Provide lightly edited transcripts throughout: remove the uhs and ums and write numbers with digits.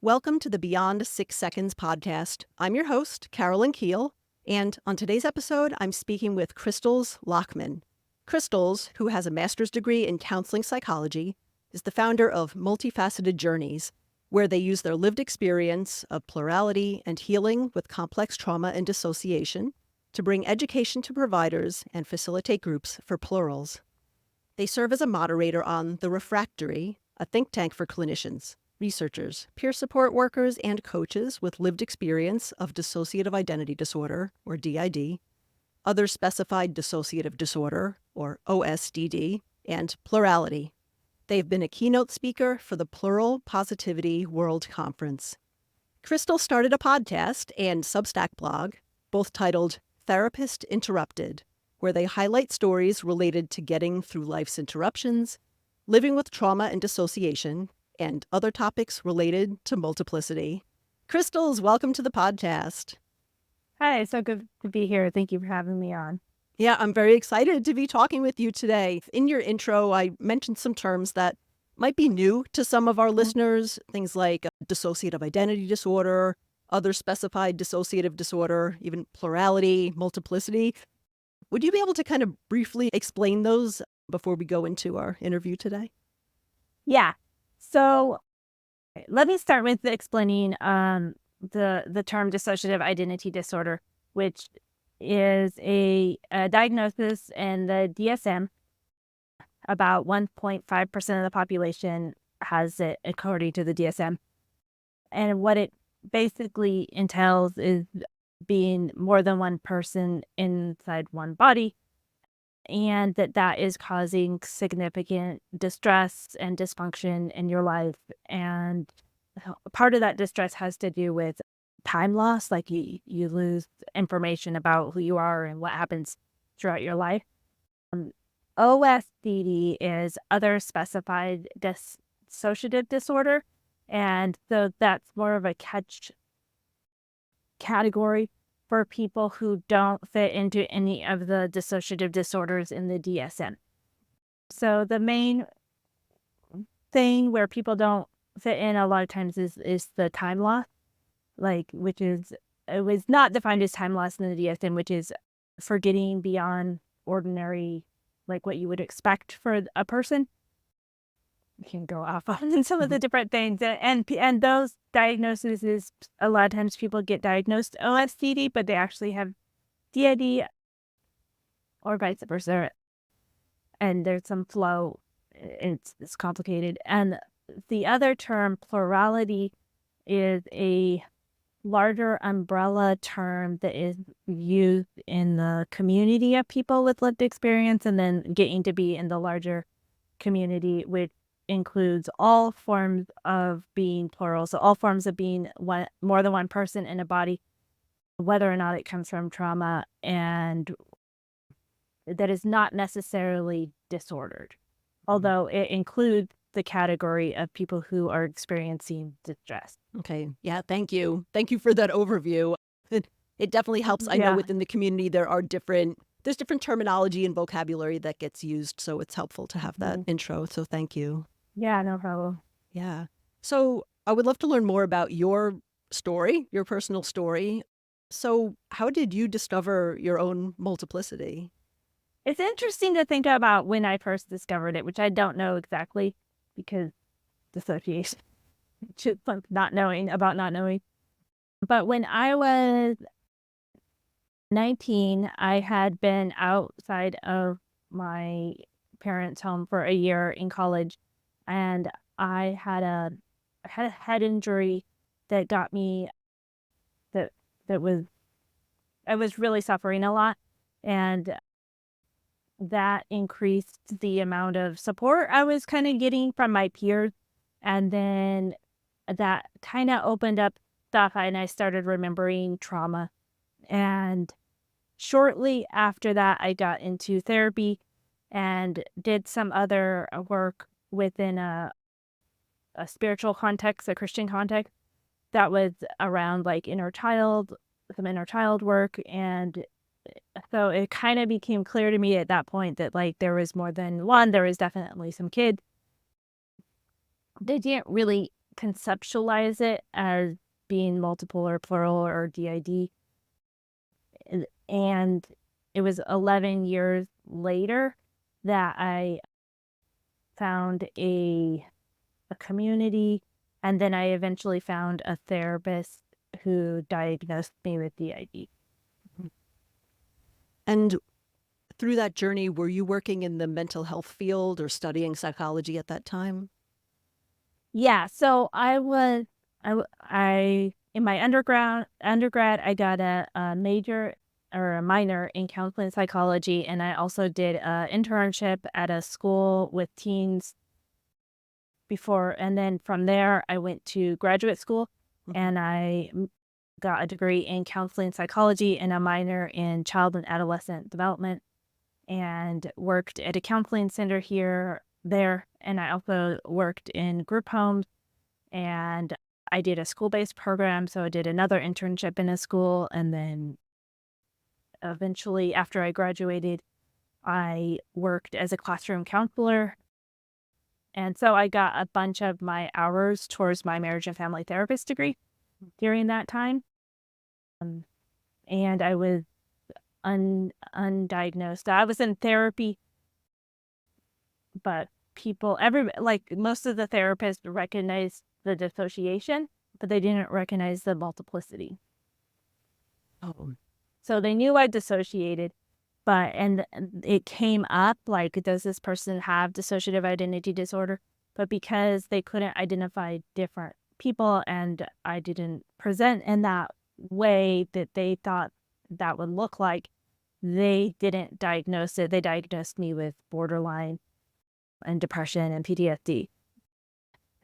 Welcome to the Beyond 6 Seconds podcast. I'm your host, Carolyn Keel, and on today's episode, I'm speaking with Crystals Lockman. Crystals, who has a master's degree in counseling psychology, is the founder of Multifaceted Journeys, where they use their lived experience of plurality and healing with complex trauma and dissociation to bring education to providers and facilitate groups for plurals. They serve as a moderator on the Refractory, a think tank for clinicians, researchers, peer support workers, and coaches with lived experience of dissociative identity disorder, or DID, other specified dissociative disorder, or OSDD, and Plurality. They've been a keynote speaker for the Plural Positivity World Conference. Crystal started a podcast and Substack blog, both titled Therapist Interrupted, where they highlight stories related to getting through life's interruptions, living with trauma and dissociation, and other topics related to multiplicity. Crystals, welcome to the podcast. Hi, it's so good to be here. Thank you for having me on. Yeah, I'm very excited to be talking with you today. In your intro, I mentioned some terms that might be new to some of our listeners, things like dissociative identity disorder, other specified dissociative disorder, even plurality, multiplicity. Would you be able to kind of briefly explain those before we go into our interview today? Yeah. So let me start with explaining the term dissociative identity disorder, which is a diagnosis in the DSM. About 1.5% of the population has it, according to the DSM. And what it basically entails is being more than one person inside one body, and that is causing significant distress and dysfunction in your life. And part of that distress has to do with time loss, like you lose information about who you are and what happens throughout your life. OSDD is other specified dissociative disorder, and so that's more of a catch category for people who don't fit into any of the dissociative disorders in the DSM. So the main thing where people don't fit in a lot of times is the time loss, which is, it was not defined as time loss in the DSM, which is forgetting beyond ordinary, like what you would expect for a person. We can go off on some of the different things, and those diagnoses is a lot of times people get diagnosed OSDD, but they actually have DID or vice versa, and there's some flow. It's complicated. And the other term, plurality, is a larger umbrella term that is used in the community of people with lived experience, and then getting to be in the larger community, which includes all forms of being plural. So all forms of being more than one person in a body, whether or not it comes from trauma, and that is not necessarily disordered, although it includes the category of people who are experiencing distress. Okay. Yeah, thank you. Thank you for that overview. It definitely helps. I know within the community there's different terminology and vocabulary that gets used, so it's helpful to have that intro. So thank you. Yeah, no problem. Yeah. So I would love to learn more about your story, your personal story. So how did you discover your own multiplicity? It's interesting to think about when I first discovered it, which I don't know exactly because dissociation, just not knowing about not knowing. But when I was 19, I had been outside of my parents' home for a year in college, and I had a head injury that got me I was really suffering a lot, and that increased the amount of support I was kind of getting from my peers, and then that kind of opened up stuff, and I started remembering trauma. And shortly after that, I got into therapy and did some other work within a spiritual context, a Christian context, that was around like some inner child work. And so it kind of became clear to me at that point that like there was more than one. There was definitely some kids. They didn't really conceptualize it as being multiple or plural or DID. And it was 11 years later that I found a community, and then I eventually found a therapist who diagnosed me with DID. And through that journey, were you working in the mental health field or studying psychology at that time? Yeah, so I in my undergrad I got a major or a minor in counseling psychology, and I also did an internship at a school with teens before, and then from there I went to graduate school and I got a degree in counseling psychology and a minor in child and adolescent development, and worked at a counseling center there, and I also worked in group homes, and I did a school-based program, so I did another internship in a school, and then eventually after I graduated, I worked as a classroom counselor. And so I got a bunch of my hours towards my marriage and family therapist degree during that time. And I was undiagnosed. I was in therapy, but most of the therapists recognized the dissociation, but they didn't recognize the multiplicity. Oh, So they knew I dissociated, and it came up like, does this person have dissociative identity disorder? But because they couldn't identify different people and I didn't present in that way that they thought that would look like, they didn't diagnose it. They diagnosed me with borderline and depression and PTSD.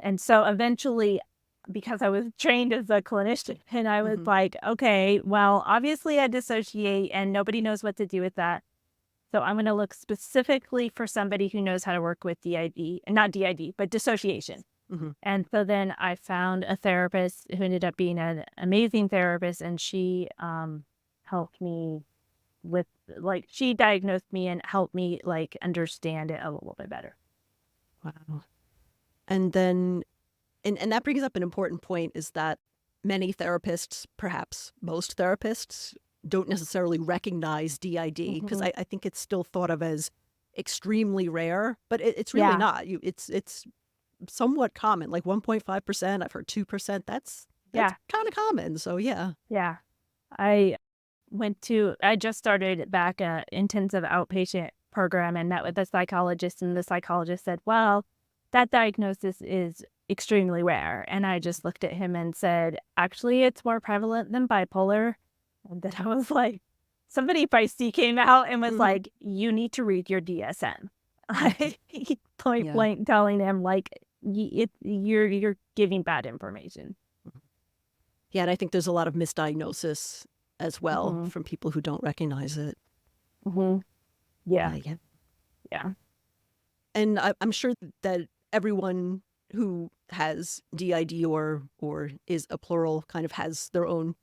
And so eventually, because I was trained as a clinician, and I was like, okay, well, obviously I dissociate and nobody knows what to do with that. So I'm going to look specifically for somebody who knows how to work with not DID, but dissociation. And so then I found a therapist who ended up being an amazing therapist, and she helped me with, she diagnosed me and helped me understand it a little bit better. wow. And then, and that brings up an important point, is that many therapists, perhaps most therapists, don't necessarily recognize DID because I think it's still thought of as extremely rare, but it's really not. It's somewhat common, like 1.5%. I've heard 2%. That's kind of common. So yeah. Yeah. I just started back an intensive outpatient program and met with a psychologist, and the psychologist said, well, that diagnosis is extremely rare. And I just looked at him and said, actually, it's more prevalent than bipolar. And then I was like, somebody feisty came out and was like, you need to read your DSM. Point blank telling him, you're giving bad information. Yeah, and I think there's a lot of misdiagnosis as well from people who don't recognize it. Yeah. And I'm sure that everyone who has DID or is a plural kind of has their own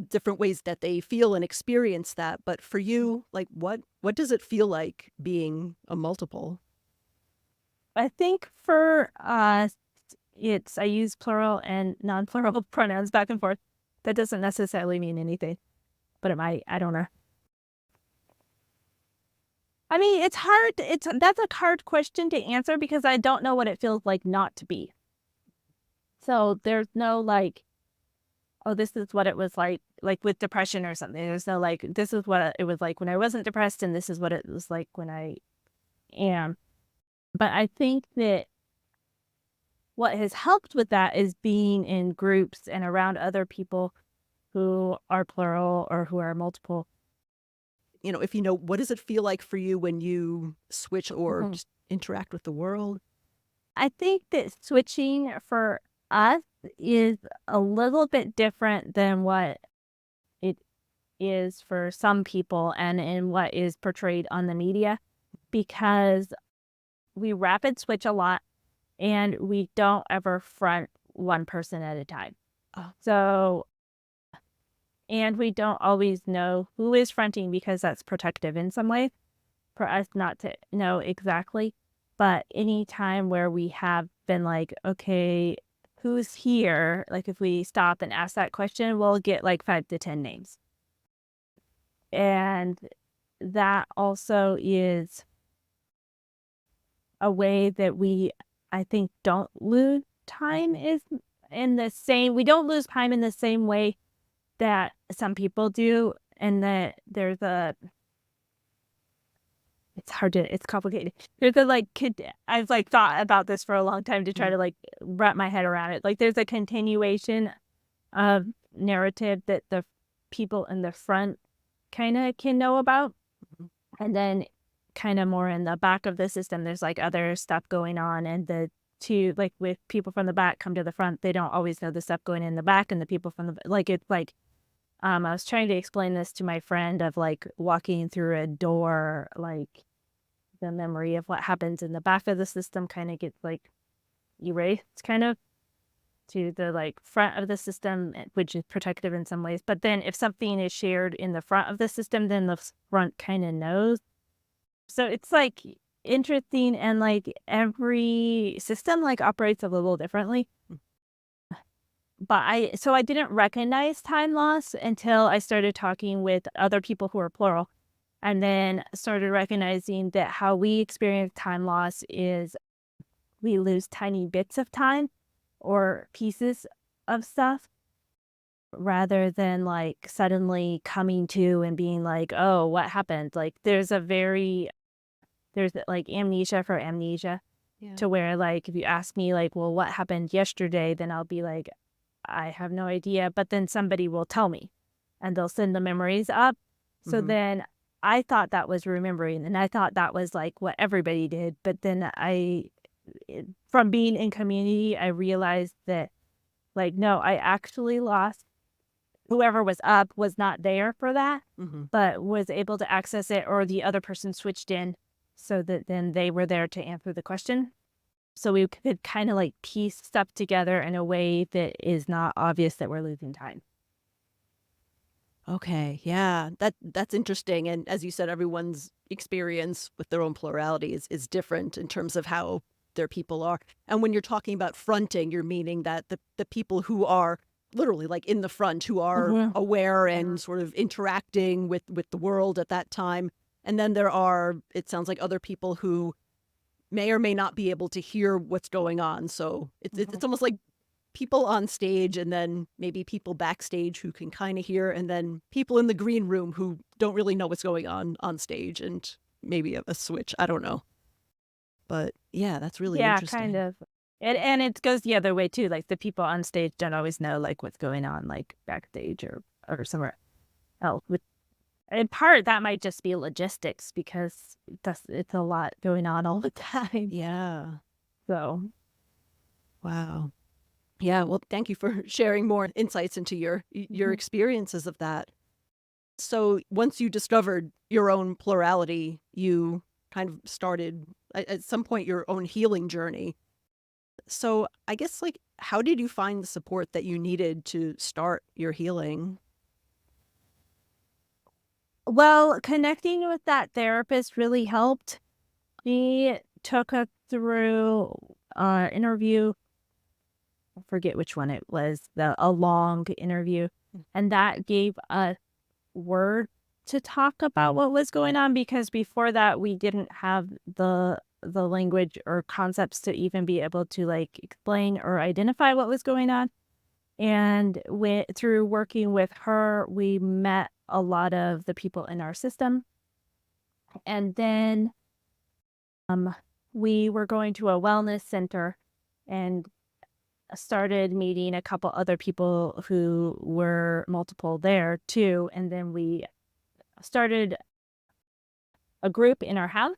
different ways that they feel and experience that. But for you, what does it feel like being a multiple? I think for us, I use plural and non-plural pronouns back and forth. That doesn't necessarily mean anything, but it might. I don't know. I mean, it's hard. That's a hard question to answer because I don't know what it feels like not to be. So there's no oh, this is what it was like with depression or something. There's no this is what it was like when I wasn't depressed, and this is what it was like when I am. But I think that what has helped with that is being in groups and around other people who are plural or who are multiple. If what does it feel like for you when you switch or just interact with the world? I think that switching for us is a little bit different than what it is for some people and in what is portrayed on the media, because we rapid switch a lot and we don't ever front one person at a time. So, and we don't always know who is fronting because that's protective in some way for us not to know exactly. But any time where we have been okay, who's here, like if we stop and ask that question, we'll get like 5 to 10 names. And that also is a way that we, I think, don't lose time is in the same, we don't lose time in the same way that some people do. And that there's a, it's complicated. There's a I've like thought about this for a long time to try to like wrap my head around it. Like there's a continuation of narrative that the people in the front kind of can know about. And then kind of more in the back of the system, there's like other stuff going on. And the two, like with people from the back come to the front, they don't always know the stuff going in the back. And the people from the, like, it's like, I was trying to explain this to my friend of like walking through a door, like the memory of what happens in the back of the system kind of gets like erased kind of to the like front of the system, which is protective in some ways. But then if something is shared in the front of the system, then the front kind of knows. So it's like interesting, and like every system like operates a little differently. But I didn't recognize time loss until I started talking with other people who are plural, and then started recognizing that how we experience time loss is we lose tiny bits of time or pieces of stuff rather than like suddenly coming to and being like, oh, what happened? Like there's like amnesia for amnesia. Yeah. To where like if you ask me like, well, what happened yesterday, then I'll be like, I have no idea. But then somebody will tell me and they'll send the memories up. So then I thought that was remembering, and I thought that was like what everybody did. But then from being in community, I realized that like, no, I actually lost. Whoever was up was not there for that, but was able to access it, or the other person switched in so that then they were there to answer the question. So we could kind of like piece stuff together in a way that is not obvious that we're losing time. Okay, yeah, that's interesting. And as you said, everyone's experience with their own plurality is different in terms of how their people are. And when you're talking about fronting, you're meaning that the people who are literally like in the front, who are aware and sort of interacting with the world at that time. And then there are, it sounds like, other people who may or may not be able to hear what's going on. So it's almost like people on stage, and then maybe people backstage who can kind of hear, and then people in the green room who don't really know what's going on stage, and maybe a switch. I don't know. But yeah, that's really interesting. Kind of. And it goes the other way too. Like the people on stage don't always know like what's going on like backstage or somewhere else. In part, that might just be logistics because it's a lot going on all the time. Yeah. So. Wow. Yeah, well, thank you for sharing more insights into your experiences of that. So once you discovered your own plurality, you kind of started at some point your own healing journey. So I guess like, how did you find the support that you needed to start your healing? Well, connecting with that therapist really helped. She took us through an interview. I forget which one it was, a long interview. And that gave us word to talk about what was going on, because before that we didn't have the language or concepts to even be able to like explain or identify what was going on. And through working with her, we met a lot of the people in our system. And then we were going to a wellness center and started meeting a couple other people who were multiple there too. And then we started a group in our house,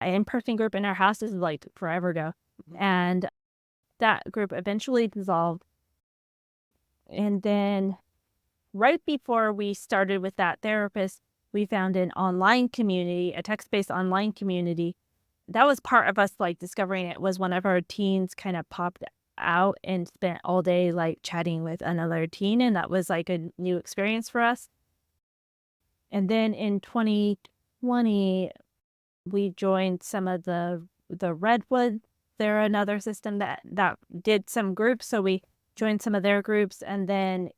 an in-person group in our house. This is like forever ago. And that group eventually dissolved. And then right before we started with that therapist, we found an online community, a text-based online community. That was part of us like discovering it. Was one of our teens kind of popped out and spent all day like chatting with another teen, and that was like a new experience for us. And then in 2020 we joined some of the Redwood they're another system that did some groups. So we joined some of their groups, and then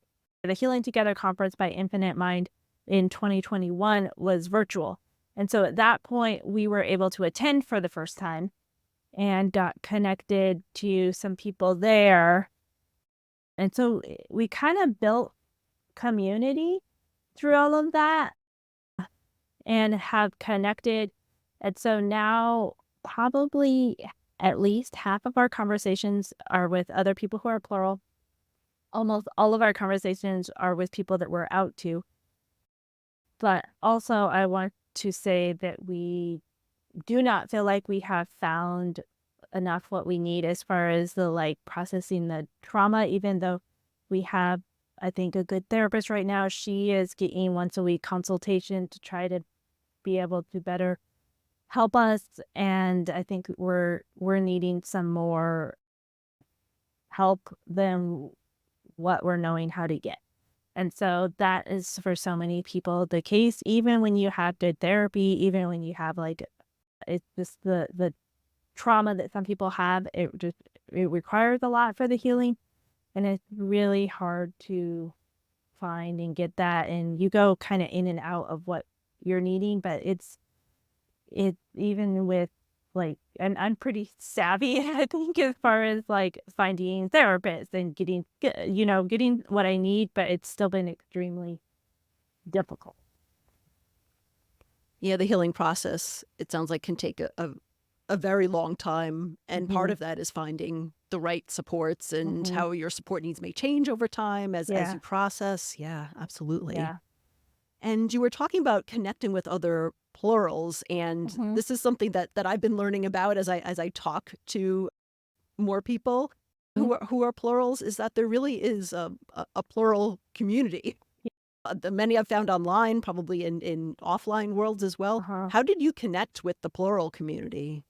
the Healing Together conference by Infinite Mind in 2021 was virtual. And so at that point, we were able to attend for the first time and got connected to some people there. And so we kind of built community through all of that and have connected. And so now probably at least half of our conversations are with other people who are plural. Almost all of our conversations are with people that we're out to. But also I want to say that we do not feel like we have found enough what we need as far as the processing the trauma, even though we have, I think, a good therapist right now. She is getting once a week consultation to try to be able to better help us. And I think we're needing some more help than what we're knowing how to get. And so that is for so many people the case, even when you have good therapy, even when you have it's just the trauma that some people have, it requires a lot for the healing. And it's really hard to find and get that. And you go kind of in and out of what you're needing, but it's even with and I'm pretty savvy, I think, as far as finding therapists and getting what I need, but it's still been extremely difficult. Yeah, the healing process, it sounds like, can take a very long time. And part of that is finding the right supports and how your support needs may change over time as you process. Yeah, absolutely. Yeah. And you were talking about connecting with other plurals, and this is something that I've been learning about as I talk to more people who are plurals, is that there really is a plural community. The many I've found online, probably in offline worlds as well. How did you connect with the plural community?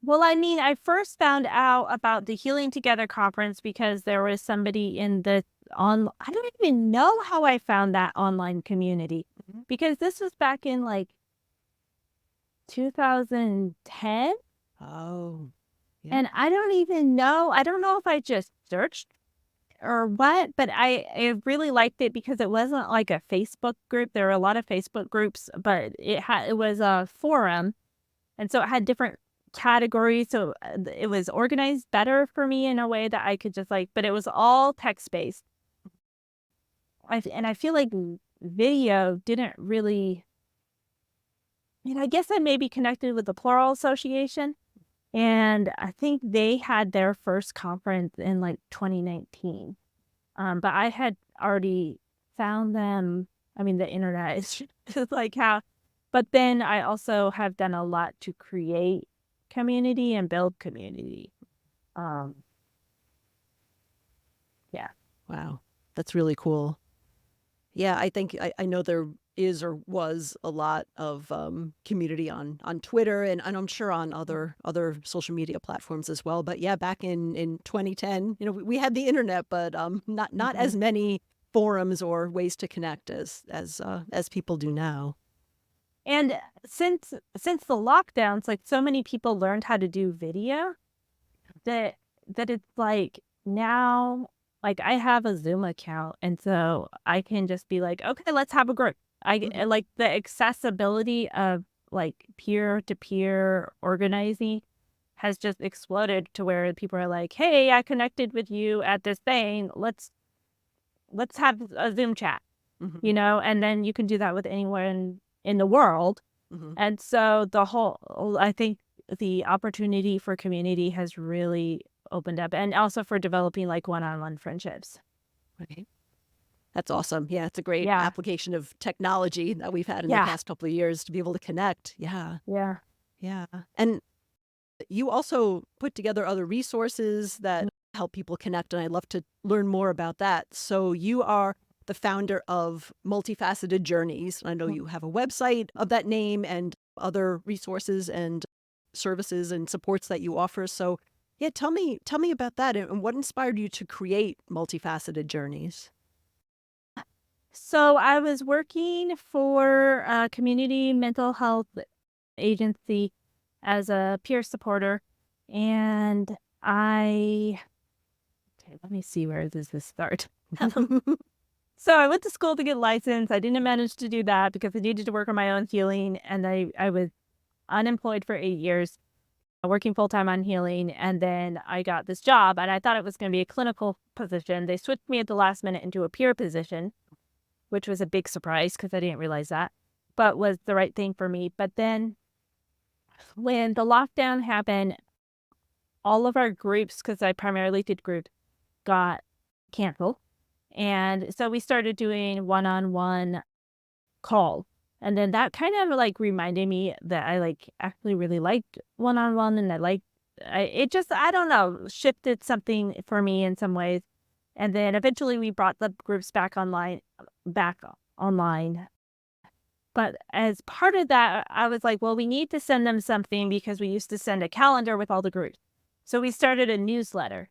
Well, I mean, I first found out about the Healing Together conference because there was somebody in the I don't even know how I found that online community, because this was back in 2010. Oh, yeah. And I don't even know. I don't know if I just searched or what, but I really liked it because it wasn't like a Facebook group. There were a lot of Facebook groups, but it was a forum. And so it had different categories. So it was organized better for me in a way that I could just but it was all text-based. And I feel like video didn't really, I guess I may be connected with the Plural Association. And I think they had their first conference in 2019. But I had already found them. I mean, the internet is how, but then I also have done a lot to create community and build community. Yeah. Wow. That's really cool. Yeah, I think I know there is or was a lot of community on Twitter and I'm sure on other social media platforms as well. But yeah, back in 2010, we had the internet, but not as many forums or ways to connect as people do now. And since the lockdowns, so many people learned how to do video that it's now. I have a Zoom account, and so I can just be okay, let's have a group. I the accessibility of peer-to-peer organizing has just exploded to where people are hey, I connected with you at this thing. Let's have a Zoom chat, and then you can do that with anyone in the world. And so I think the opportunity for community has really opened up, and also for developing one-on-one friendships. Right. That's awesome. Yeah, it's a great application of technology that we've had in the past couple of years to be able to connect. Yeah. Yeah. Yeah. And you also put together other resources that help people connect, and I'd love to learn more about that. So you are the founder of Multifaceted Journeys. I know you have a website of that name and other resources and services and supports that you offer. So yeah, tell me about that and what inspired you to create Multifaceted Journeys. So I was working for a community mental health agency as a peer supporter, And okay, let me see, where does this start? So I went to school to get licensed. I didn't manage to do that because I needed to work on my own healing. And I was unemployed for 8 years, working full-time on healing. And then I got this job and I thought it was going to be a clinical position. They switched me at the last minute into a peer position, which was a big surprise because I didn't realize that, but was the right thing for me. But then when the lockdown happened, all of our groups, because I primarily did groups, got canceled. And so we started doing one-on-one call. And then that kind of like reminded me that I like actually really liked one-on-one, and I don't know, shifted something for me in some ways. And then eventually we brought the groups back online. But as part of that, I was like, well, we need to send them something because we used to send a calendar with all the groups. So we started a newsletter.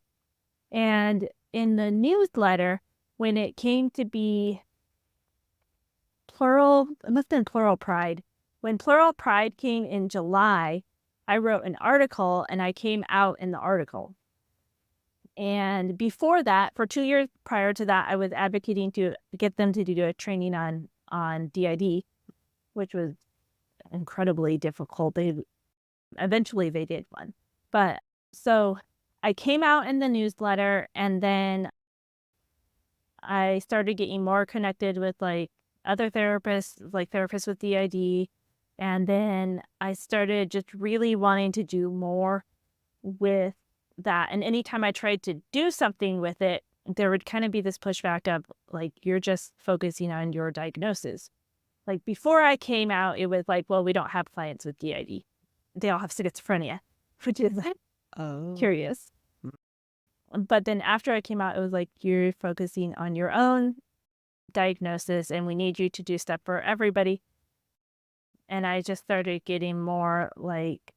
And in the newsletter, when it came to be it must have been Plural Pride. When Plural Pride came in July, I wrote an article and I came out in the article. And before that, for 2 years prior to that, I was advocating to get them to do a training on DID, which was incredibly difficult. Eventually they did one. But so I came out in the newsletter, and then I started getting more connected with like other therapists, like therapists with DID. And then I started just really wanting to do more with that. And anytime I tried to do something with it, there would kind of be this pushback of like, you're just focusing on your diagnosis. Like before I came out, it was like, well, we don't have clients with DID. They all have schizophrenia, which is curious. But then after I came out, it was like, you're focusing on your own diagnosis and we need you to do stuff for everybody. And I just started getting more like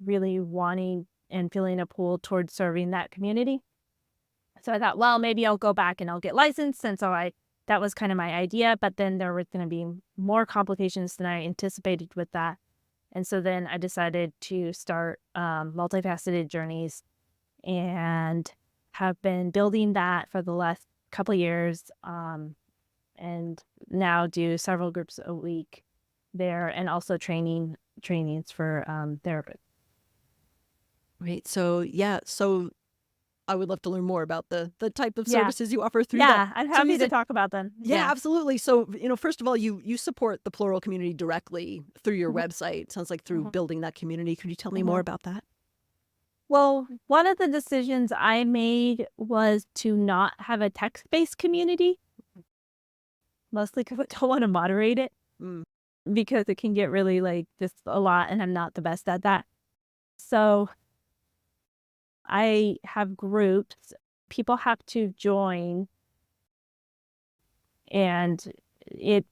really wanting and feeling a pull towards serving that community. So I thought, well, maybe I'll go back and I'll get licensed. And so that was kind of my idea, but then there was going to be more complications than I anticipated with that. And so then I decided to start Multifaceted Journeys, and have been building that for the last couple of years, and now do several groups a week there, and also trainings for therapists. Right. So I would love to learn more about the type of services you offer through that. Yeah, I'm happy to talk about them. Yeah, absolutely. So, first of all, you support the Plural community directly through your website. Sounds like through building that community. Could you tell me more about that? Well, one of the decisions I made was to not have a text-based community, mostly because I don't want to moderate it, because it can get really like just a lot, and I'm not the best at that. So I have groups. People have to join, and it's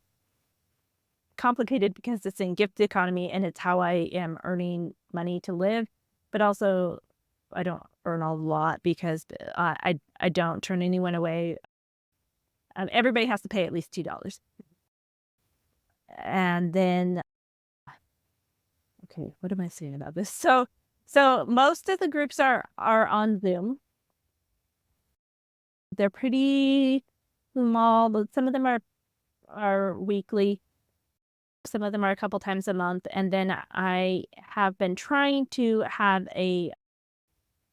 complicated because it's in gift economy and it's how I am earning money to live. But also, I don't earn a lot because I don't turn anyone away. Everybody has to pay at least $2. And then, okay, what am I saying about this? So most of the groups are on Zoom. They're pretty small, but some of them are weekly. Some of them are a couple times a month. And then I have been trying to have a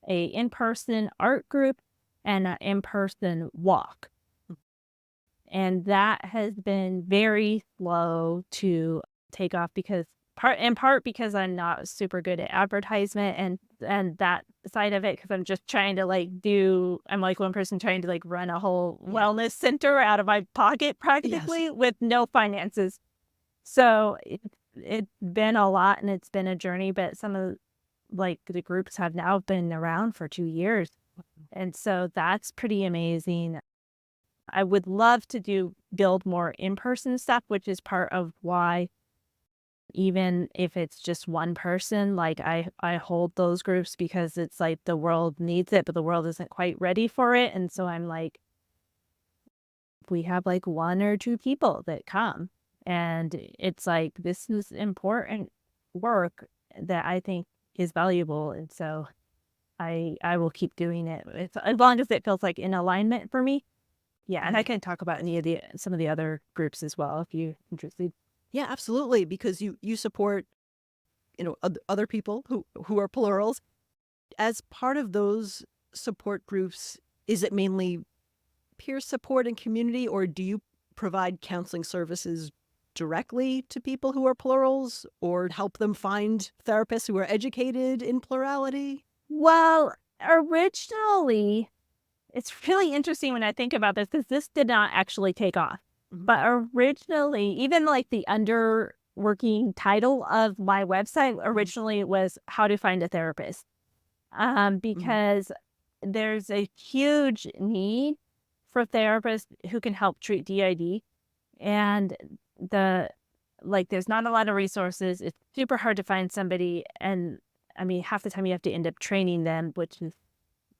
in-person art group and an in-person walk. And that has been very slow to take off because in part because I'm not super good at advertisement and that side of it, because I'm just trying to I'm like one person trying to run a whole wellness center out of my pocket practically with no finances. So it's been a lot and it's been a journey, but some of the groups have now been around for 2 years. And so that's pretty amazing. I would love to build more in-person stuff, which is part of why, even if it's just one person, I hold those groups, because it's like the world needs it, but the world isn't quite ready for it. And so I'm like, we have 1 or 2 people that come, and it's like, this is important work that I think is valuable. And so I will keep doing it. As long as it feels like in alignment for me. Yeah, and I can talk about some of the other groups as well if you're interested. Yeah, absolutely. Because you support, other people who are plurals. As part of those support groups, is it mainly peer support and community, or do you provide counseling services directly to people who are plurals, or help them find therapists who are educated in plurality? Well, originally, it's really interesting when I think about this because this did not actually take off. Mhm. But originally, even like the underworking title of my website originally was How to Find a Therapist. Mhm. Because there's a huge need for therapists who can help treat DID. And there's not a lot of resources. It's super hard to find somebody. And I mean, half the time you have to end up training them, which is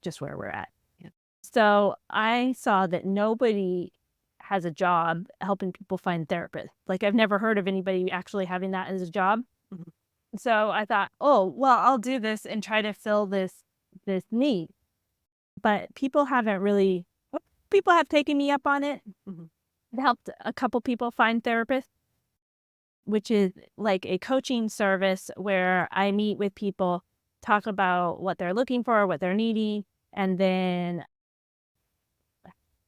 just where we're at. Yeah. So I saw that nobody has a job helping people find therapists. Like I've never heard of anybody actually having that as a job. Mhm. So I thought, oh, well, I'll do this and try to fill this need. But people have taken me up on it. Mhm. It helped a couple people find therapists, which is like a coaching service where I meet with people, talk about what they're looking for, what they're needing, and then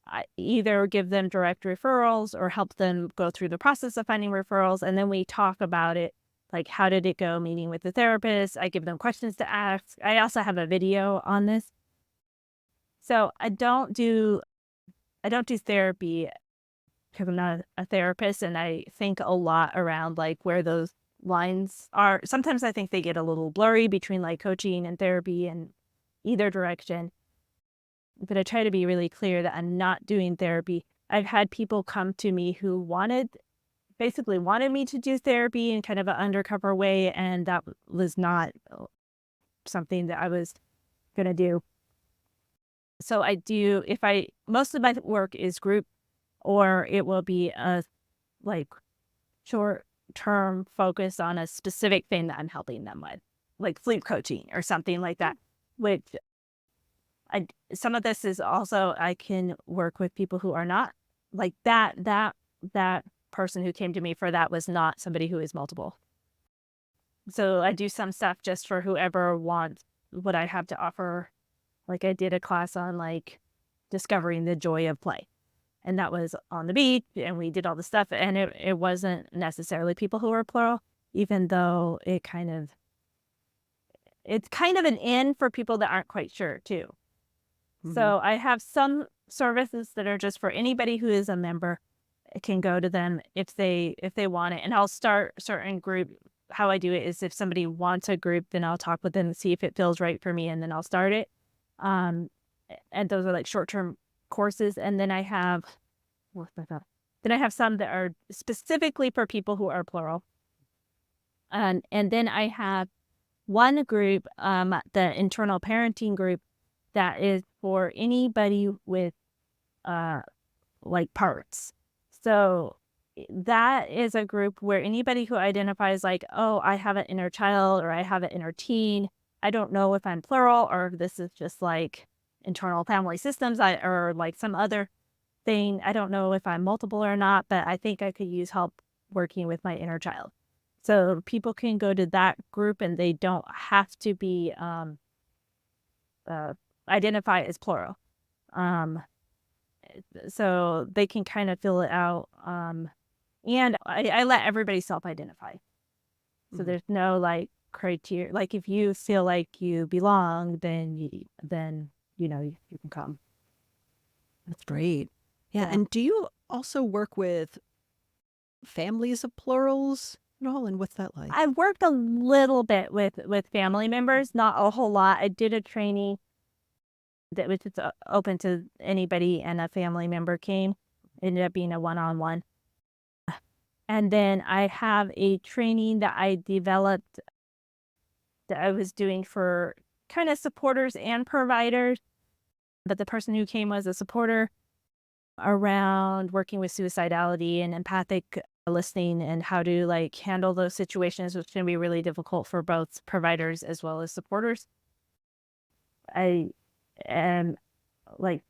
I either give them direct referrals or help them go through the process of finding referrals. And then we talk about it. Like, how did it go meeting with the therapist? I give them questions to ask. I also have a video on this. So I don't do therapy because I'm not a therapist, and I think a lot around like where those lines are. Sometimes I think they get a little blurry between like coaching and therapy and either direction. But I try to be really clear that I'm not doing therapy. I've had people come to me who basically wanted me to do therapy in kind of an undercover way, and that was not something that I was going to do. So most of my work is group, or it will be a like short term focus on a specific thing that I'm helping them with, like sleep coaching or something like that, which some of this is also I can work with people who are not like that person who came to me for that was not somebody who is multiple. So I do some stuff just for whoever wants what I have to offer. Like I did a class on like discovering the joy of play. And that was on the beach and we did all the stuff and it wasn't necessarily people who were plural, even though it's kind of an in for people that aren't quite sure too. So I have some services that are just for anybody who is a member. It can go to them if they want it. And I'll start certain group. How I do it is if somebody wants a group, then I'll talk with them and see if it feels right for me, and then I'll start it. And those are like short-term courses. And then I have some that are specifically for people who are plural. And then I have one group, the internal parenting group, that is for anybody with like parts. So that is a group where anybody who identifies like, oh, I have an inner child or I have an inner teen. I don't know if I'm plural or if this is just like internal family systems or like some other thing. I don't know if I'm multiple or not, but I think I could use help working with my inner child. So people can go to that group and they don't have to be identify as plural. So they can kind of fill it out. And I let everybody self-identify. So there's no like criteria. Like if you feel like you belong, then you can come. That's great. Yeah. And do you also work with families of plurals at all? And what's that like? I worked a little bit with family members, not a whole lot. I did a training that was just open to anybody, and a family member came. It ended up being a one-on-one. And then I have a training that I developed that I was doing for kind of supporters and providers. But the person who came was a supporter around working with suicidality and empathic listening and how to like handle those situations, which can be really difficult for both providers as well as supporters. I am like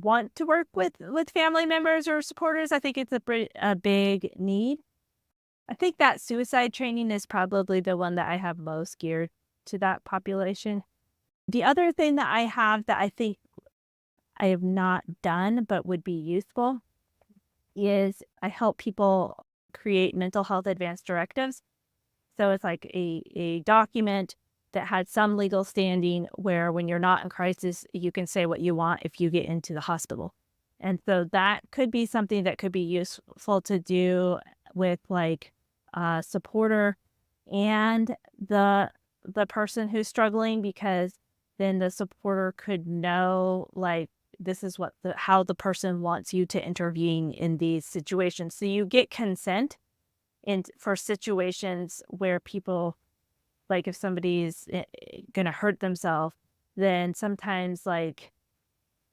want to work with family members or supporters. I think it's a big need. I think that suicide training is probably the one that I have most geared to that population. The other thing that I have that I think I have not done but would be useful is I help people create mental health advance directives. So it's like a document that had some legal standing where when you're not in crisis, you can say what you want if you get into the hospital. And so that could be something that could be useful to do with like a supporter and the person who's struggling, because then the supporter could know like this is what how the person wants you to intervene in these situations. So you get consent for situations where people, like if somebody's going to hurt themselves, then sometimes like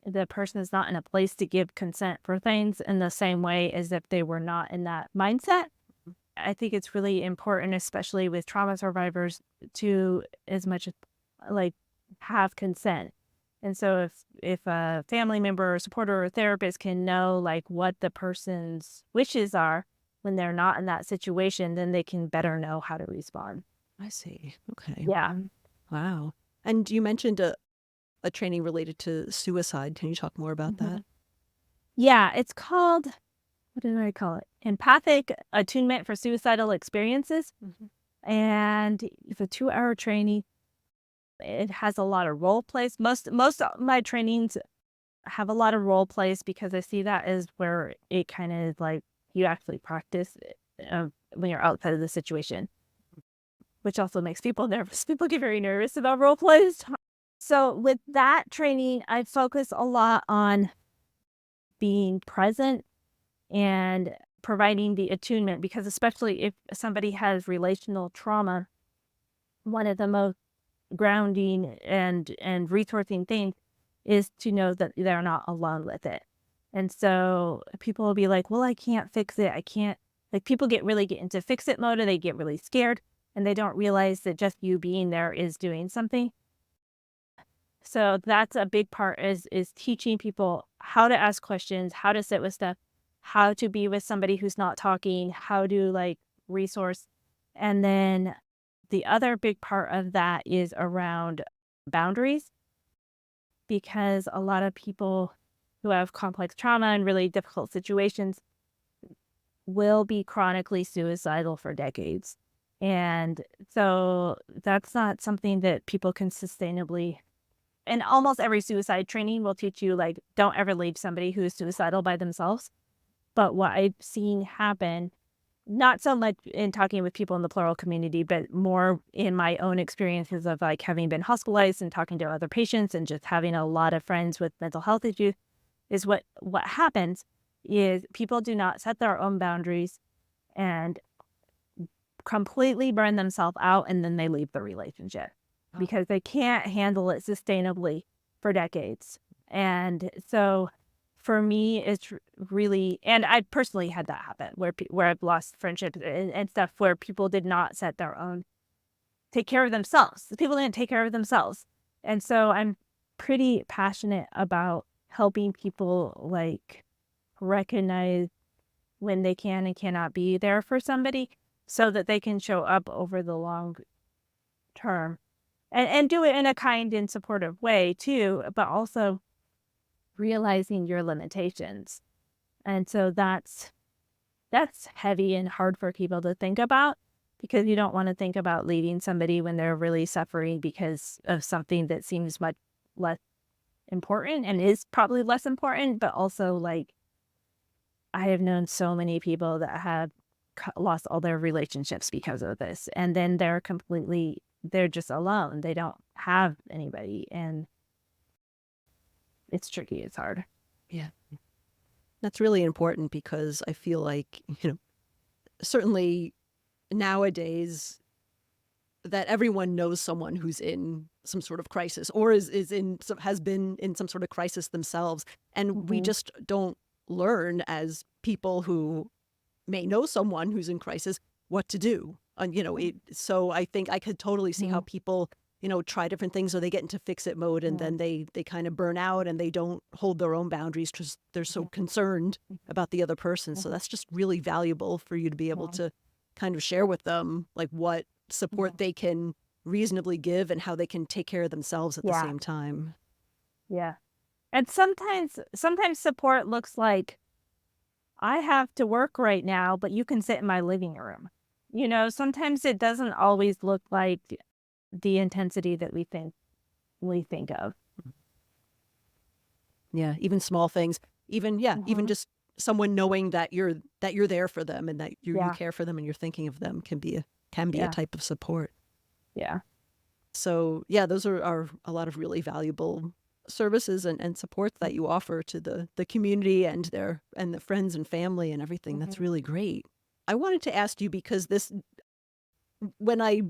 the person is not in a place to give consent for things in the same way as if they were not in that mindset. I think it's really important, especially with trauma survivors, to as much as like have consent. And so if a family member or supporter or therapist can know like what the person's wishes are when they're not in that situation, then they can better know how to respond. I see. Okay. Yeah. Wow. And you mentioned a training related to suicide. Can you talk more about that? Yeah, it's called, what did I call it? Empathic Attunement for Suicidal Experiences. And it's a 2-hour training. It has a lot of role plays. Most of my trainings have a lot of role plays because I see that as where it kind of like you actually practice when you're outside of the situation, which also makes people nervous. People get very nervous about role plays. So with that training, I focus a lot on being present and providing the attunement, because especially if somebody has relational trauma, one of the most grounding and resourcing things is to know that they're not alone with it. And so people will be like, well, I can't fix it. I can't, like people get into fix it mode and they get really scared and they don't realize that just you being there is doing something. So that's a big part is teaching people how to ask questions, how to sit with stuff, how to be with somebody who's not talking, how to like resource. And then the other big part of that is around boundaries, because a lot of people who have complex trauma and really difficult situations will be chronically suicidal for decades. And so that's not something that people can sustainably. And almost every suicide training will teach you, like, don't ever leave somebody who is suicidal by themselves. But what I've seen happen, not so much in talking with people in the plural community, but more in my own experiences of like having been hospitalized and talking to other patients and just having a lot of friends with mental health issues, is what happens is people do not set their own boundaries and completely burn themselves out, and then they leave the relationship because they can't handle it sustainably for decades. And so for me, it's really, and I personally had that happen where I've lost friendships and stuff where people did not set their own, take care of themselves. People didn't take care of themselves. And so I'm pretty passionate about helping people like recognize when they can and cannot be there for somebody so that they can show up over the long term and do it in a kind and supportive way too, but also realizing your limitations. And so that's heavy and hard for people to think about, because you don't want to think about leaving somebody when they're really suffering because of something that seems much less important and is probably less important. But also, like, I have known so many people that have lost all their relationships because of this, and then they're just alone. They don't have anybody, and it's tricky. It's hard. Yeah. That's really important because I feel like, certainly nowadays that everyone knows someone who's in some sort of crisis or has been in some sort of crisis themselves. And we just don't learn as people who may know someone who's in crisis what to do. And, so I think I could totally see how people try different things, or they get into fix-it mode, and then they kind of burn out and they don't hold their own boundaries because they're so concerned about the other person. So that's just really valuable for you to be able to kind of share with them, like, what support they can reasonably give and how they can take care of themselves at the same time. Yeah. And sometimes support looks like, I have to work right now, but you can sit in my living room. Sometimes it doesn't always look like the intensity that we think of. Yeah, even small things, even just someone knowing that you're there for them and that you care for them and you're thinking of them can be a type of support. Yeah. So yeah, those are a lot of really valuable services and supports that you offer to the community and the friends and family and everything. That's really great. I wanted to ask you, because when I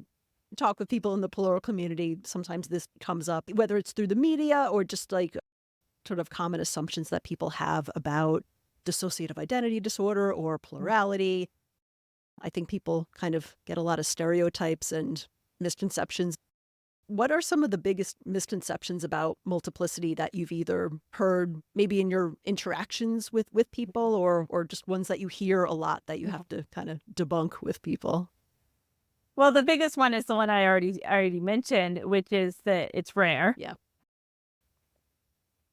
talk with people in the plural community, sometimes this comes up, whether it's through the media or just like sort of common assumptions that people have about dissociative identity disorder or plurality. I think people kind of get a lot of stereotypes and misconceptions. What are some of the biggest misconceptions about multiplicity that you've either heard maybe in your interactions with people, or just ones that you hear a lot that you have to kind of debunk with people? Well, the biggest one is the one I already mentioned, which is that it's rare. Yeah.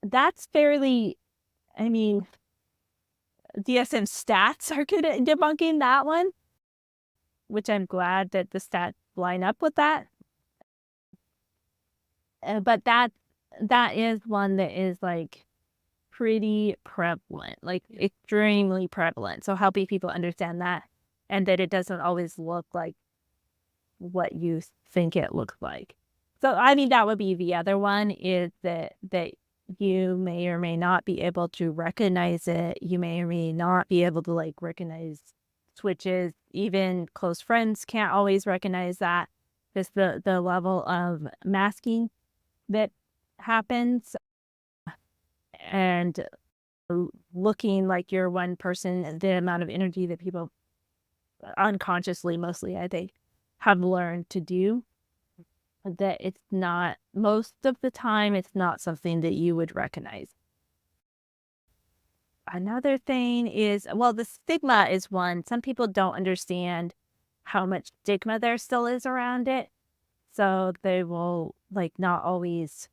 That's fairly, I mean, DSM stats are good at debunking that one, which I'm glad that the stats line up with that. But that is one that is like pretty prevalent, like extremely prevalent. So helping people understand that, and that it doesn't always look like what you think it looks like. So I mean, that would be the other one, is that you may or may not be able to recognize it. You may or may not be able to like recognize switches. Even close friends can't always recognize that. Just the level of masking that happens, and looking like you're one person, the amount of energy that people unconsciously, mostly I think, have learned to do, that it's not, most of the time, it's not something that you would recognize. Another thing is, well, the stigma is one. Some people don't understand how much stigma there still is around it. So they will like not always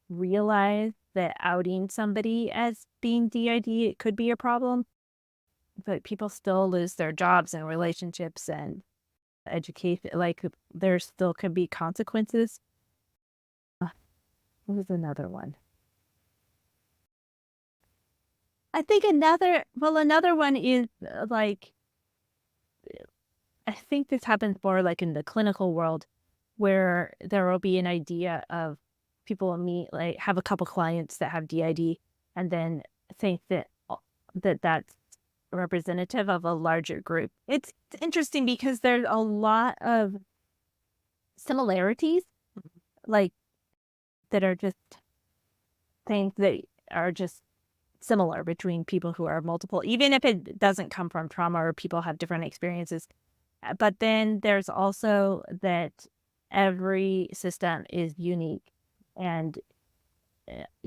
realize that outing somebody as being DID, it could be a problem. But people still lose their jobs and relationships and education. Like, there still can be consequences. What was another one? I think another one is like, I think this happens more like in the clinical world, where there will be an idea of people will meet, like have a couple clients that have DID, and then think that that's representative of a larger group. It's interesting because there's a lot of similarities, like, that are just things that are just similar between people who are multiple, even if it doesn't come from trauma or people have different experiences. But then there's also that every system is unique and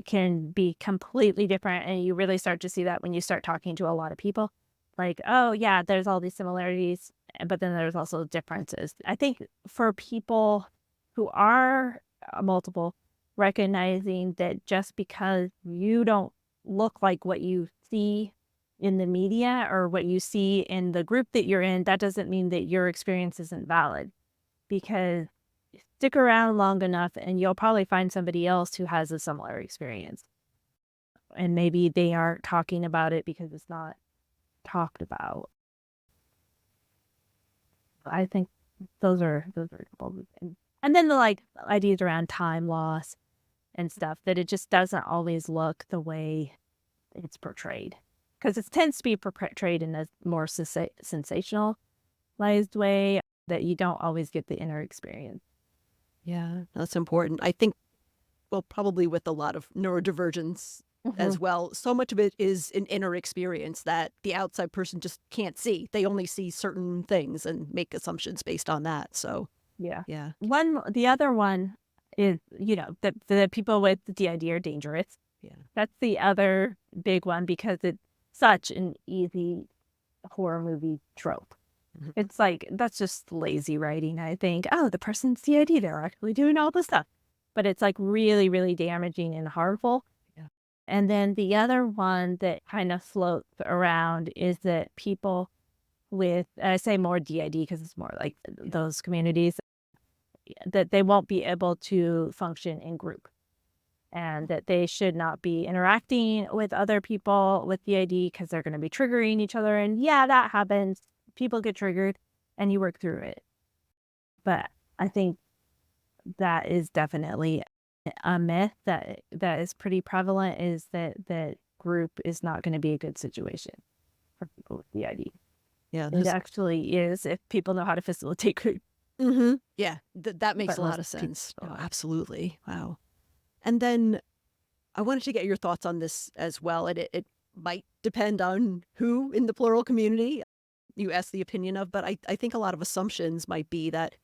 can be completely different. And you really start to see that when you start talking to a lot of people. Like, oh, yeah, there's all these similarities, but then there's also differences. I think for people who are multiple, recognizing that just because you don't look like what you see in the media or what you see in the group that you're in, that doesn't mean that your experience isn't valid. Because stick around long enough and you'll probably find somebody else who has a similar experience. And maybe they aren't talking about it because it's not talked about. I think those are and then the like ideas around time loss and stuff, that it just doesn't always look the way it's portrayed, because it tends to be portrayed in a more sensationalized way, that you don't always get the inner experience. Yeah, that's important. I think, well, probably with a lot of neurodivergence as well, so much of it is an inner experience that the outside person just can't see. They only see certain things and make assumptions based on that. So Yeah. yeah. The other one is, the people with DID are dangerous. Yeah. That's the other big one because it's such an easy horror movie trope. Mhm. It's like, that's just lazy writing, I think. Oh, the person's DID, they're actually doing all this stuff. But it's like really, really damaging and harmful. Yeah. And then the other one that kind of floats around is that people with, I say more DID because it's more like those communities, that they won't be able to function in group and that they should not be interacting with other people with DID because they're going to be triggering each other. And yeah, that happens. People get triggered and you work through it. But I think that is definitely a myth that is pretty prevalent, is that group is not going to be a good situation for people with DID. Yeah. It actually is if people know how to facilitate group. Yeah. That makes But a lot most of sense. people Oh, don't. absolutely. Wow. And then I wanted to get your thoughts on this as well. And it might depend on who in the plural community you ask the opinion of, but I think a lot of assumptions might be that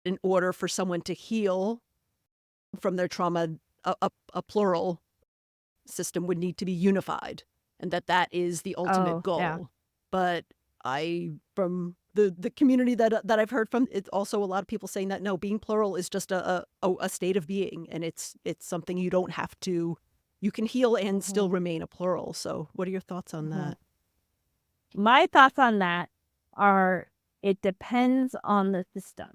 in order for someone to heal from their trauma, a plural system would need to be unified, and that is the ultimate Oh, yeah. goal. But from the community that I've heard from, it's also a lot of people saying that no, being plural is just a state of being, and it's something you don't have to. You can heal and still remain a plural. So, what are your thoughts on that? My thoughts on that are it depends on the system.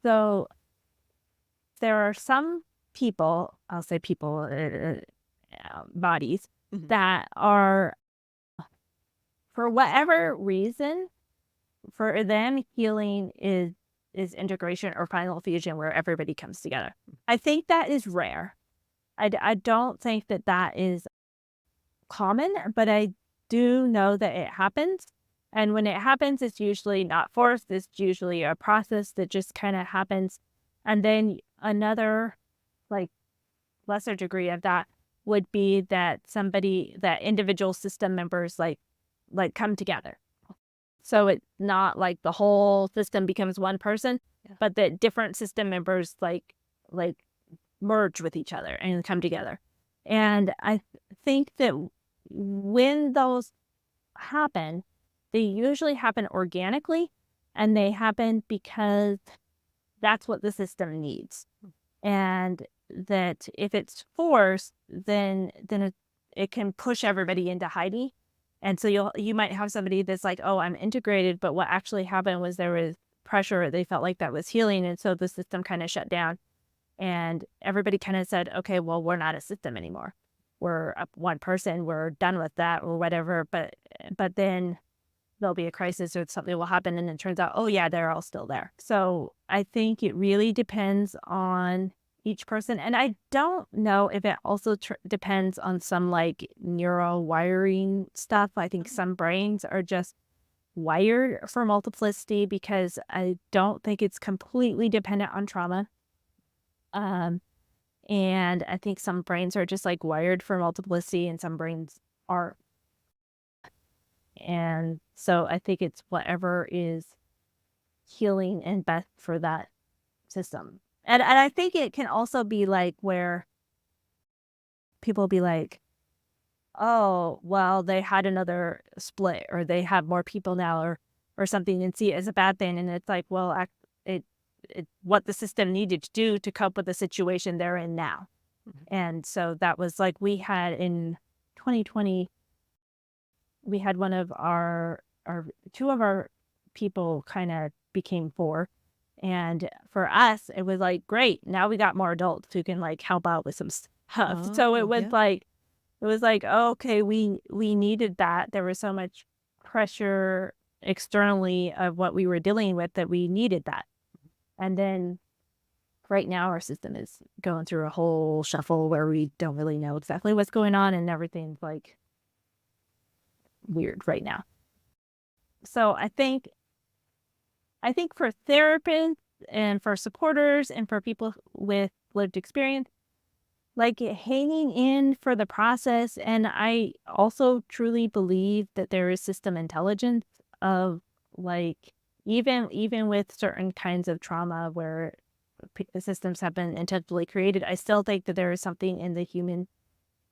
So there are some people, I'll say people, bodies, Mhm. that are, for whatever reason, for them, healing is integration or final fusion where everybody comes together. I think that is rare. I don't think that is common, but I do know that it happens. And when it happens, it's usually not forced. It's usually a process that just kind of happens. And then another, like, lesser degree of that would be that individual system members like come together. So it's not like the whole system becomes one person, but that different system members like merge with each other and come together. And I think that when those happen, they usually happen organically, and they happen because that's what the system needs. And that if it's forced, then it can push everybody into hiding. And so you might have somebody that's like, oh, I'm integrated, but what actually happened was there was pressure. They felt like that was healing, and so the system kind of shut down. And everybody kind of said, okay, well, we're not a system anymore. We're one person. We're done with that or whatever. But then there'll be a crisis or something will happen, and it turns out, oh yeah, they're all still there. So I think it really depends on each person. And I don't know if it also depends on some like neural wiring stuff. I think some brains are just wired for multiplicity because I don't think it's completely dependent on trauma. And I think some brains are just like wired for multiplicity and some brains aren't. And so I think it's whatever is healing and best for that system. And I think it can also be like where people be like, oh, well, they had another split or they have more people now or something, and see it as a bad thing. And it's like, well, it what the system needed to do to cope with the situation they're in now. And so that was like we had in 2020, we had one of our two of our people kind of became 4. And for us, it was like, great, now we got more adults who can like help out with some stuff. So it was like, oh, okay, we needed that. There was so much pressure externally of what we were dealing with that we needed that. And then right now our system is going through a whole shuffle where we don't really know exactly what's going on and everything's like weird right now. So I think for therapists and for supporters and for people with lived experience, like hanging in for the process. And I also truly believe that there is system intelligence of like, even with certain kinds of trauma where systems have been intentionally created, I still think that there is something in the human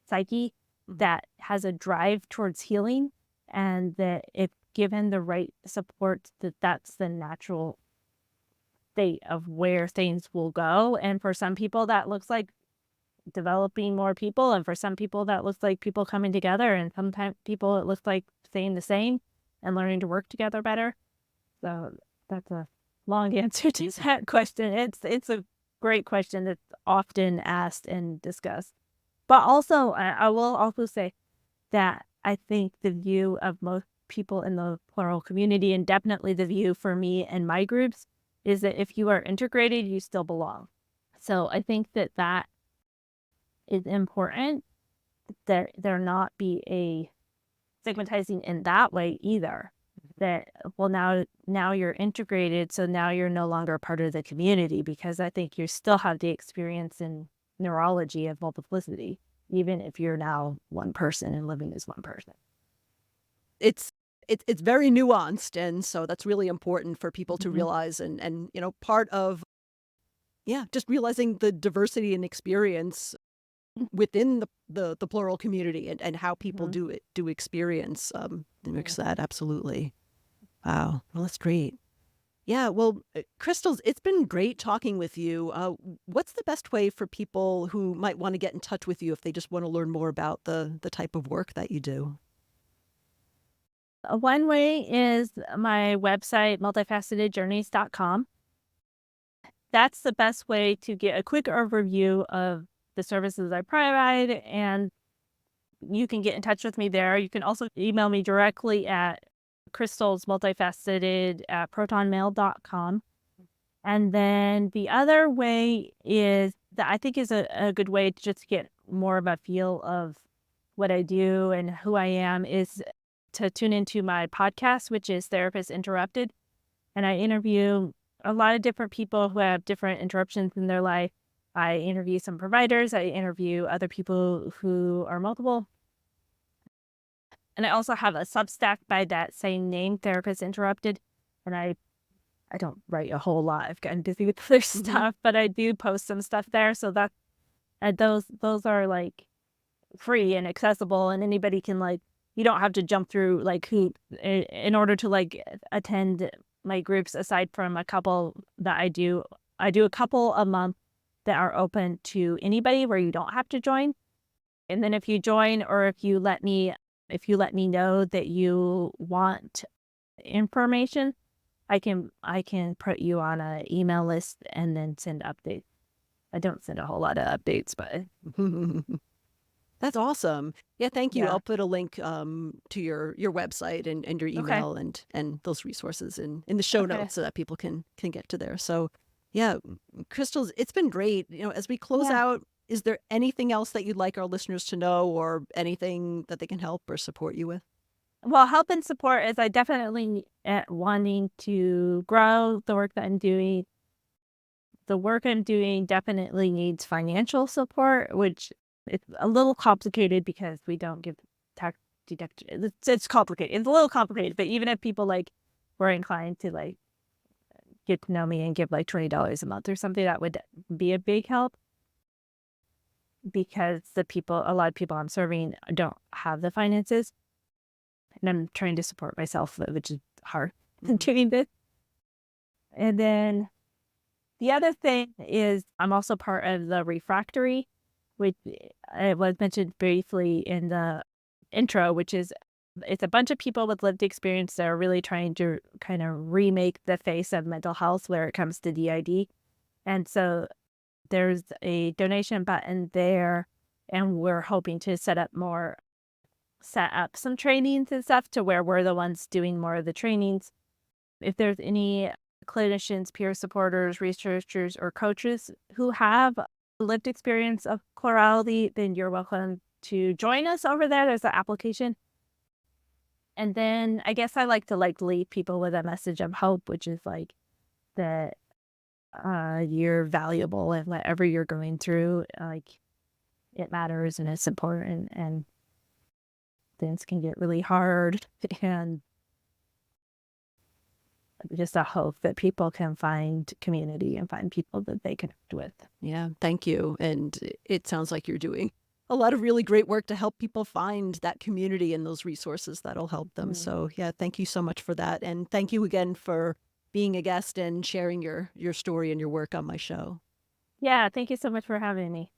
psyche that has a drive towards healing, and that if given the right support, that's the natural state of where things will go. And for some people, that looks like developing more people, and for some people, that looks like people coming together, and sometimes people it looks like staying the same and learning to work together better. So that's a long answer to that question. It's a great question that's often asked and discussed. But also, I will also say that I think the view of most people in the plural community, and definitely the view for me and my groups, is that if you are integrated, you still belong. So I think that is important, that there not be a stigmatizing in that way either. That, well, now you're integrated, so now you're no longer a part of the community, because I think you still have the experience in neurology of multiplicity, even if you're now one person and living as one person. It's very nuanced, and so that's really important for people to realize, and part of just realizing the diversity and experience within the plural community, and how people do experience mix that. Absolutely. Wow. Well, that's great. Yeah. Well, Crystals, it's been great talking with you. What's the best way for people who might want to get in touch with you if they just want to learn more about the type of work that you do? One way is my website, multifacetedjourneys.com. That's the best way to get a quick overview of the services I provide, and you can get in touch with me there. You can also email me directly at crystalsmultifaceted@protonmail.com. And then the other way is that I think is a good way to just get more of a feel of what I do and who I am, is to tune into my podcast, which is Therapist Interrupted. And I interview a lot of different people who have different interruptions in their life. I interview some providers. I interview other people who are multiple. And I also have a Substack by that same name, Therapist Interrupted. And I don't write a whole lot. I've gotten busy with other stuff, but I do post some stuff there. So that those are like free and accessible, and anybody can, like, you don't have to jump through like hoops in order to like attend my groups. Aside from a couple that I do a couple a month that are open to anybody, where you don't have to join. And then if you join, or if you let me know that you want information, I can put you on an email list and then send updates. I don't send a whole lot of updates, but That's awesome. Yeah, thank you. Yeah. I'll put a link to your website and your email and those resources in the show notes, so that people can get to there. So yeah, Crystals, it's been great. As we close out, is there anything else that you'd like our listeners to know, or anything that they can help or support you with? Well, help and support is I definitely wanting to grow the work that I'm doing. The work I'm doing definitely needs financial support, which it's a little complicated because we don't give tax deduction. It's complicated. It's a little complicated, but even if people like were inclined to like get to know me and give like $20 a month or something, that would be a big help, because a lot of people I'm serving don't have the finances. And I'm trying to support myself, which is hard doing this. And then the other thing is I'm also part of the Refractory, which was mentioned briefly in the intro, which is it's a bunch of people with lived experience that are really trying to kind of remake the face of mental health where it comes to DID. And so there's a donation button there, and we're hoping to set up some trainings and stuff to where we're the ones doing more of the trainings. If there's any clinicians, peer supporters, researchers, or coaches who have lived experience of plurality, then you're welcome to join us over there. There's an application. And then I guess I like to leave people with a message of hope, which is like that you're valuable, and whatever you're going through, like, it matters and it's important, and things can get really hard, and just a hope that people can find community and find people that they connect with. Yeah, thank you. And it sounds like you're doing a lot of really great work to help people find that community and those resources that'll help them. So yeah, thank you so much for that. And thank you again for being a guest and sharing your story and your work on my show. Yeah, thank you so much for having me.